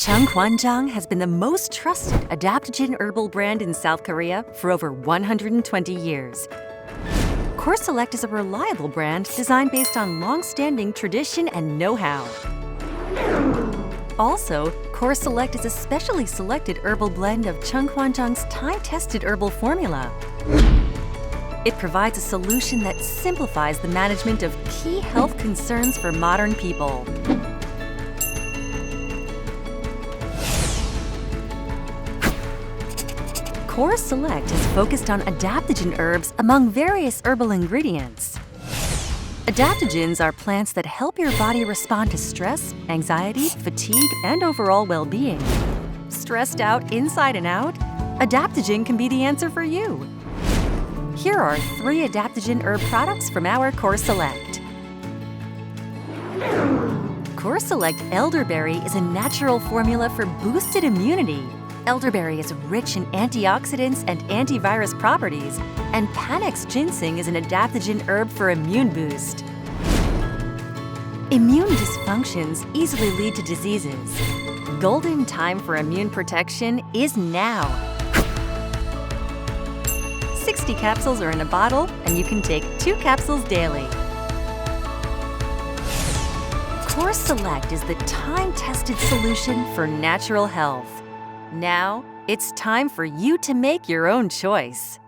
CheongKwanJang has been the most trusted adaptogen herbal brand in South Korea for over 120 years. KORESELECT is a reliable brand designed based on long-standing tradition and know-how. Also, KORESELECT is a specially selected herbal blend of CheongKwanJang's time-tested herbal formula. It provides a solution that simplifies the management of key health concerns for modern people. KORESELECT is focused on adaptogen herbs among various herbal ingredients. Adaptogens are plants that help your body respond to stress, anxiety, fatigue, and overall well-being. Stressed out inside and out? Adaptogen can be the answer for you. Here are 3 adaptogen herb products from our KORESELECT. KORESELECT Elderberry is a natural formula for boosted immunity. Elderberry is rich in antioxidants and antivirus properties, and Panax ginseng is an adaptogen herb for immune boost. Immune dysfunctions easily lead to diseases. Golden time for immune protection is now. 60 capsules are in a bottle, and you can take 2 capsules daily. KORESELECT is the time-tested solution for natural health. Now, it's time for you to make your own choice.